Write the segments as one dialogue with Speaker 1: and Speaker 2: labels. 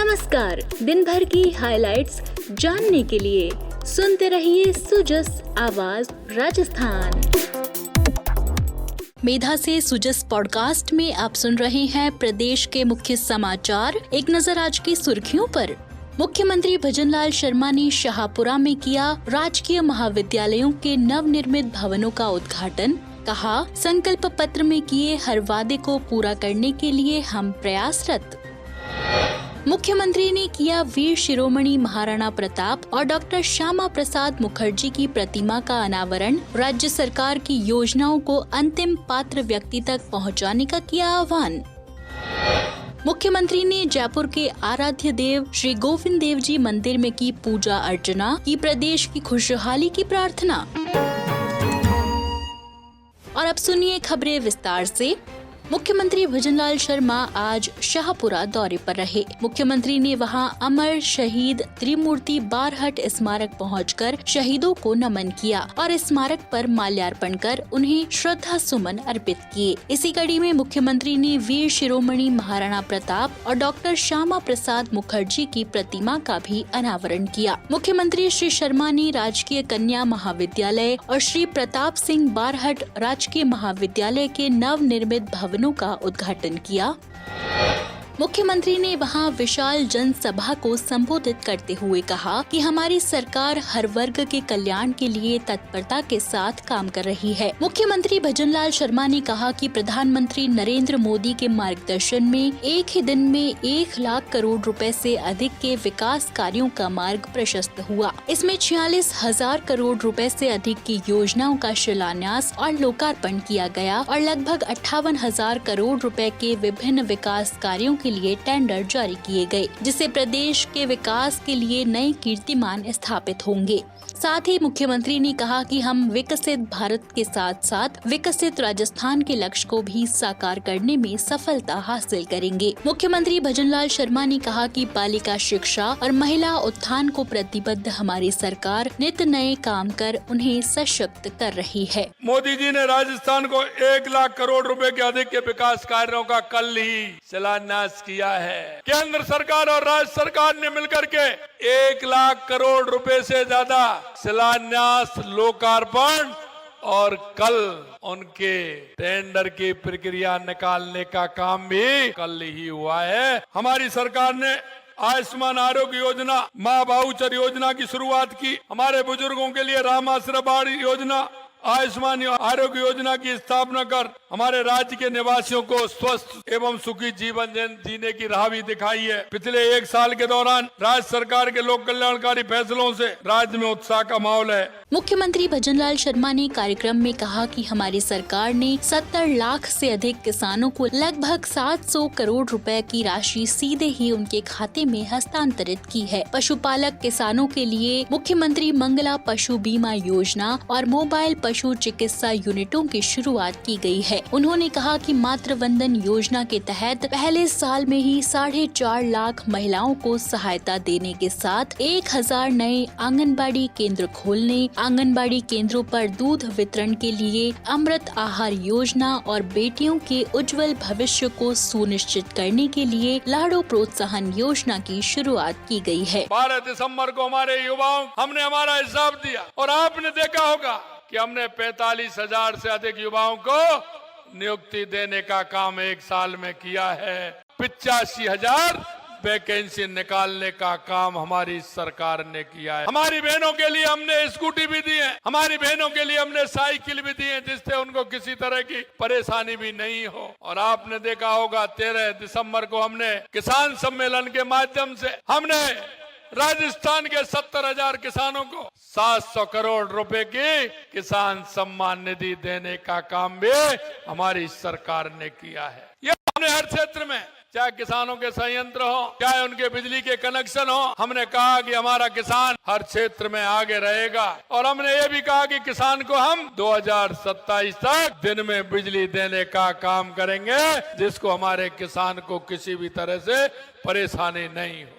Speaker 1: नमस्कार। दिन भर की हाइलाइट्स जानने के लिए सुनते रहिए सुजस आवाज राजस्थान। मेधा से सुजस पॉडकास्ट में आप सुन रहे हैं प्रदेश के मुख्य समाचार। एक नजर आज की सुर्खियों पर। मुख्यमंत्री भजनलाल शर्मा ने शाहपुरा में किया राजकीय महाविद्यालयों के नवनिर्मित भवनों का उद्घाटन। कहा, संकल्प पत्र में किए हर वादे को पूरा करने के लिए हम प्रयासरत। मुख्यमंत्री ने किया वीर शिरोमणि महाराणा प्रताप और डॉक्टर श्यामा प्रसाद मुखर्जी की प्रतिमा का अनावरण। राज्य सरकार की योजनाओं को अंतिम पात्र व्यक्ति तक पहुंचाने का किया आह्वान। मुख्यमंत्री ने जयपुर के आराध्य देव श्री गोविंद देव जी मंदिर में की पूजा अर्चना, की प्रदेश की खुशहाली की प्रार्थना। और अब सुनिए खबरें विस्तार से। मुख्यमंत्री भजनलाल शर्मा आज शाहपुरा दौरे पर रहे। मुख्यमंत्री ने वहां अमर शहीद त्रिमूर्ति बारहट स्मारक पहुंचकर शहीदों को नमन किया और स्मारक पर माल्यार्पण कर उन्हें श्रद्धा सुमन अर्पित किए। इसी कड़ी में मुख्यमंत्री ने वीर शिरोमणि महाराणा प्रताप और डॉक्टर श्यामा प्रसाद मुखर्जी की प्रतिमा का भी अनावरण किया। मुख्यमंत्री श्री शर्मा ने राजकीय कन्या महाविद्यालय और श्री प्रताप सिंह बारहट राजकीय महाविद्यालय के नवनिर्मित भवनों का उद्घाटन किया। मुख्यमंत्री ने वहां विशाल जनसभा को संबोधित करते हुए कहा कि हमारी सरकार हर वर्ग के कल्याण के लिए तत्परता के साथ काम कर रही है। मुख्यमंत्री भजनलाल शर्मा ने कहा कि प्रधानमंत्री नरेंद्र मोदी के मार्गदर्शन में एक ही दिन में 1 लाख करोड़ रुपए से अधिक के विकास कार्यों का मार्ग प्रशस्त हुआ। इसमें 46,000 करोड़ रुपए से अधिक की योजनाओं का शिलान्यास और लोकार्पण किया गया और लगभग 58,000 करोड़ रुपए के विभिन्न विकास कार्यों के लिए टेंडर जारी किए गए, जिससे प्रदेश के विकास के लिए नए कीर्तिमान स्थापित होंगे। साथ ही मुख्यमंत्री ने कहा कि हम विकसित भारत के साथ साथ विकसित राजस्थान के लक्ष्य को भी साकार करने में सफलता हासिल करेंगे। मुख्यमंत्री भजनलाल शर्मा ने कहा कि बालिका शिक्षा और महिला उत्थान को प्रतिबद्ध हमारी सरकार नित नए काम कर उन्हें सशक्त कर रही है।
Speaker 2: मोदी जी ने राजस्थान को 1 लाख करोड़ रुपए के अधिक के विकास कार्यों का कल ही शिलान्यास किया है। केंद्र सरकार और राज्य सरकार ने मिलकर के 1 लाख करोड़ रुपए से ज्यादा शिलान्यास, लोकार्पण और कल उनके टेंडर की प्रक्रिया निकालने का काम भी कल ही हुआ है। हमारी सरकार ने आयुष्मान आरोग्य योजना, माँ भाऊचर योजना की शुरुआत की। हमारे बुजुर्गों के लिए राम आश्रय योजना, आयुष्मान आरोग्य योजना की स्थापना कर हमारे राज्य के निवासियों को स्वस्थ एवं सुखी जीवन जीने की राह भी दिखाई है। पिछले 1 साल के दौरान राज्य सरकार के लोक कल्याणकारी फैसलों से राज्य में उत्साह का माहौल है।
Speaker 1: मुख्यमंत्री भजनलाल शर्मा ने कार्यक्रम में कहा कि हमारी सरकार ने 70 लाख से अधिक किसानों को लगभग 700 करोड़ रुपए की राशि सीधे ही उनके खाते में हस्तांतरित की है। पशुपालक किसानों के लिए मुख्यमंत्री मंगला पशु बीमा योजना और मोबाइल पशु चिकित्सा यूनिटों की शुरुआत की गई है। उन्होंने कहा कि मातृ वंदन योजना के तहत पहले साल में ही 4.5 लाख महिलाओं को सहायता देने के साथ 1000 नए आंगनबाड़ी केंद्र खोलने, आंगनबाड़ी केंद्रों पर दूध वितरण के लिए अमृत आहार योजना और बेटियों के उज्जवल भविष्य को सुनिश्चित करने के लिए लाड़ो प्रोत्साहन योजना की शुरुआत की गई है।
Speaker 2: 12 दिसंबर को हमारे युवाओं हमने हमारा हिसाब दिया और आपने देखा होगा कि हमने 45,000 से अधिक युवाओं को नियुक्ति देने का काम 1 साल में किया है। 85,000 वैकेंसी निकालने का काम हमारी सरकार ने किया है। हमारी बहनों के लिए हमने स्कूटी भी दी है, हमारी बहनों के लिए हमने साइकिल भी दी है, जिससे उनको किसी तरह की परेशानी भी नहीं हो। और आपने देखा होगा 13 दिसंबर को हमने किसान सम्मेलन के माध्यम से हमने राजस्थान के 70,000 किसानों को 700 करोड़ रुपए की किसान सम्मान निधि देने का काम भी हमारी सरकार ने किया है। ये हमने हर क्षेत्र में, चाहे किसानों के संयंत्र हो, चाहे उनके बिजली के कनेक्शन हो, हमने कहा कि हमारा किसान हर क्षेत्र में आगे रहेगा। और हमने ये भी कहा कि किसान को हम 2027 तक दिन में बिजली देने का काम करेंगे, जिसको हमारे किसान को किसी भी तरह से परेशानी नहीं हो।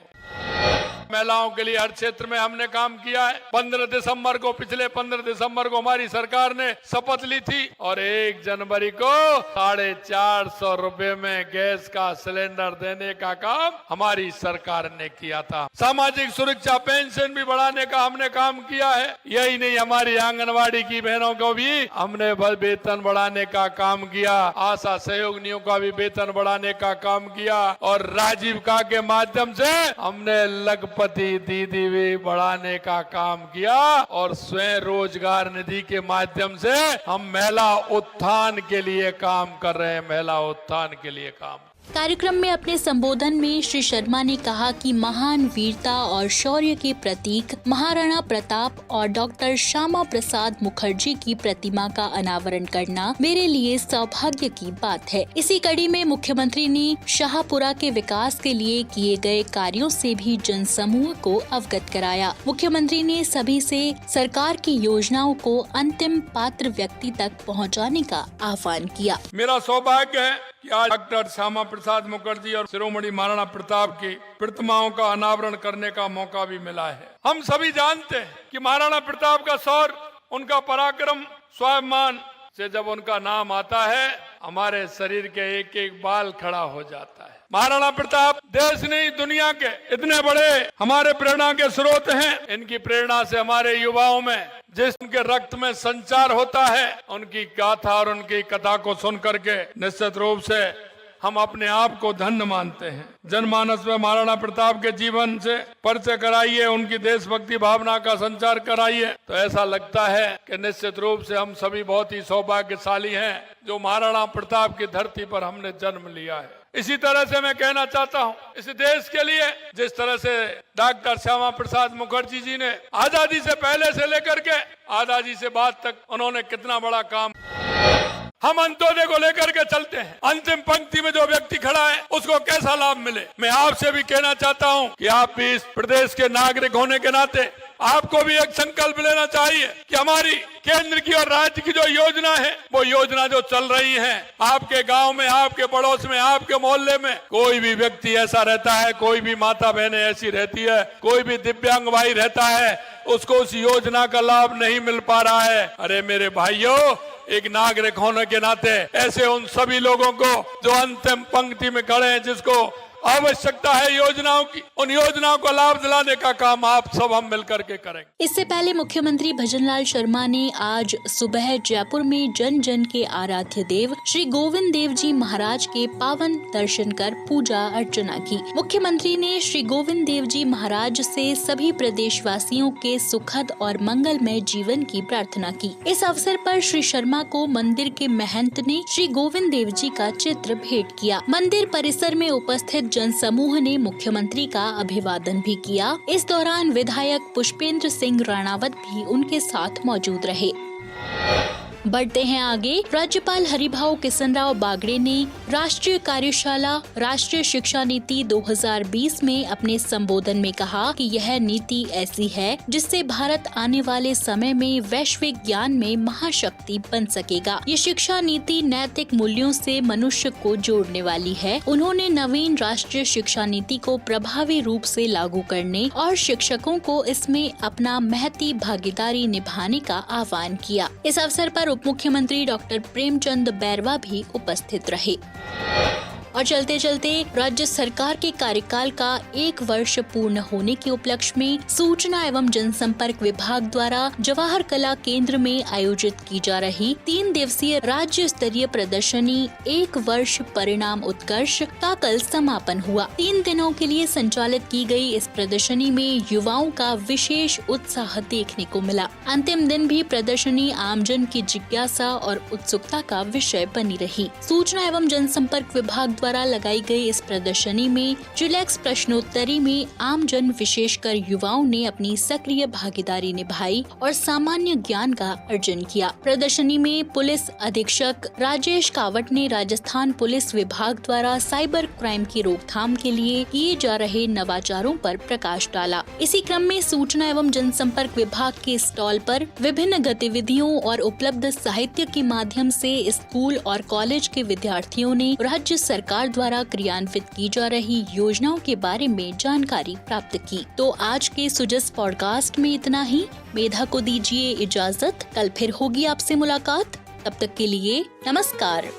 Speaker 2: महिलाओं के लिए हर क्षेत्र में हमने काम किया है। 15 दिसंबर को, पिछले 15 दिसंबर को हमारी सरकार ने शपथ ली थी और 1 जनवरी को 450 रुपए में गैस का सिलेंडर देने का काम हमारी सरकार ने किया था। सामाजिक सुरक्षा पेंशन भी बढ़ाने का हमने काम किया है। यही नहीं, हमारी आंगनवाड़ी की बहनों को भी हमने वेतन बढ़ाने का काम किया। आशा सहयोगिनियों का भी वेतन बढ़ाने का काम किया और राजीव का के माध्यम से हमने लखपति दीदी भी बढ़ाने का काम किया और स्वयं रोजगार निधि के माध्यम से हम महिला उत्थान के लिए काम कर रहे हैं। महिला उत्थान के लिए काम।
Speaker 1: कार्यक्रम में अपने संबोधन में श्री शर्मा ने कहा कि महान वीरता और शौर्य के प्रतीक महाराणा प्रताप और डॉक्टर श्यामा प्रसाद मुखर्जी की प्रतिमा का अनावरण करना मेरे लिए सौभाग्य की बात है। इसी कड़ी में मुख्यमंत्री ने शाहपुरा के विकास के लिए किए गए कार्यों से भी जनसमूह को अवगत कराया। मुख्यमंत्री ने सभी से सरकार की योजनाओं को अंतिम पात्र व्यक्ति तक पहुँचाने का आह्वान किया।
Speaker 2: मेरा सौभाग्य है कि आज डॉक्टर श्यामा प्रसाद मुखर्जी और शिरोमणि महाराणा प्रताप की प्रतिमाओं का अनावरण करने का मौका भी मिला है। हम सभी जानते हैं कि महाराणा प्रताप का शौर्य, उनका पराक्रम, स्वाभिमान से जब उनका नाम आता है हमारे शरीर के एक एक बाल खड़ा हो जाता है। महाराणा प्रताप देश नहीं दुनिया के इतने बड़े हमारे प्रेरणा के स्रोत हैं। इनकी प्रेरणा से हमारे युवाओं में जिस उनके रक्त में संचार होता है, उनकी गाथा और उनकी कथा को सुन करके निश्चित रूप से हम अपने आप को धन्य मानते हैं। जनमानस में महाराणा प्रताप के जीवन से परिचय कराइए, उनकी देशभक्ति भावना का संचार कराइए, तो ऐसा लगता है कि निश्चित रूप से हम सभी बहुत ही सौभाग्यशाली हैं जो महाराणा प्रताप की धरती पर हमने जन्म लिया है। इसी तरह से मैं कहना चाहता हूँ, इस देश के लिए जिस तरह से डॉक्टर श्यामा प्रसाद मुखर्जी जी ने आजादी से पहले से लेकर के आजादी से बाद तक उन्होंने कितना बड़ा काम। हम अंत्योदय को लेकर के चलते हैं। अंतिम पंक्ति में जो व्यक्ति खड़ा है उसको कैसा लाभ मिले। मैं आपसे भी कहना चाहता हूं कि आप भी इस प्रदेश के नागरिक होने के नाते आपको भी एक संकल्प लेना चाहिए कि हमारी केंद्र की और राज्य की जो योजना है, वो योजना जो चल रही है, आपके गांव में, आपके पड़ोस में, आपके मोहल्ले में कोई भी व्यक्ति ऐसा रहता है, कोई भी माता बहनें ऐसी रहती है, कोई भी दिव्यांग भाई रहता है, उसको उस योजना का लाभ नहीं मिल पा रहा है। अरे मेरे भाइयों, एक नागरिक होने के नाते ऐसे उन सभी लोगों को जो अंतिम पंक्ति में खड़े हैं, जिसको आवश्यकता है योजनाओं की, उन योजनाओं को लाभ दिलाने का काम आप सब हम मिलकर के करेंगे।
Speaker 1: इससे पहले मुख्यमंत्री भजनलाल शर्मा ने आज सुबह जयपुर में जन जन के आराध्य देव श्री गोविंद देव जी महाराज के पावन दर्शन कर पूजा अर्चना की। मुख्यमंत्री ने श्री गोविंद देव जी महाराज से सभी प्रदेशवासियों के सुखद और मंगलमय जीवन की प्रार्थना की। इस अवसर पर श्री शर्मा को मंदिर के महंत ने श्री गोविंद देव जी का चित्र भेंट किया। मंदिर परिसर में उपस्थित जनसमूह ने मुख्यमंत्री का अभिवादन भी किया। इस दौरान विधायक पुष्पेंद्र सिंह राणावत भी उनके साथ मौजूद रहे। बढ़ते हैं आगे। राज्यपाल हरिभाऊ किशनराव बागड़े ने राष्ट्रीय कार्यशाला राष्ट्रीय शिक्षा नीति 2020 में अपने संबोधन में कहा कि यह नीति ऐसी है जिससे भारत आने वाले समय में वैश्विक ज्ञान में महाशक्ति बन सकेगा। ये शिक्षा नीति नैतिक मूल्यों से मनुष्य को जोड़ने वाली है। उन्होंने नवीन राष्ट्रीय शिक्षा नीति को प्रभावी रूप से लागू करने और शिक्षकों को इसमें अपना महती भागीदारी निभाने का आह्वान किया। इस अवसर पर उप मुख्यमंत्री डॉक्टर प्रेमचंद बैरवा भी उपस्थित रहे। और चलते चलते राज्य सरकार के कार्यकाल का 1 वर्ष पूर्ण होने के उपलक्ष्य में सूचना एवं जनसंपर्क विभाग द्वारा जवाहर कला केंद्र में आयोजित की जा रही 3 दिवसीय राज्य स्तरीय प्रदर्शनी 1 वर्ष परिणाम उत्कर्ष का कल समापन हुआ। 3 दिनों के लिए संचालित की गई इस प्रदर्शनी में युवाओं का विशेष उत्साह देखने को मिला। अंतिम दिन भी प्रदर्शनी आमजन की जिज्ञासा और उत्सुकता का विषय बनी रही। सूचना एवं जनसंपर्क विभाग द्वारा लगाई गई इस प्रदर्शनी में चिलेक्स प्रश्नोत्तरी में आमजन विशेषकर युवाओं ने अपनी सक्रिय भागीदारी निभाई और सामान्य ज्ञान का अर्जन किया। प्रदर्शनी में पुलिस अधीक्षक राजेश कावट ने राजस्थान पुलिस विभाग द्वारा साइबर क्राइम की रोकथाम के लिए किए जा रहे नवाचारों पर प्रकाश डाला। इसी क्रम में सूचना एवं जनसंपर्क विभाग के स्टॉल पर विभिन्न गतिविधियों और उपलब्ध साहित्य के माध्यम से स्कूल और कॉलेज के विद्यार्थियों ने राज्य सरकार सरकार द्वारा क्रियान्वित की जा रही योजनाओं के बारे में जानकारी प्राप्त की। तो आज के सुजस पॉडकास्ट में इतना ही। मेधा को दीजिए इजाजत, कल फिर होगी आपसे मुलाकात। तब तक के लिए नमस्कार।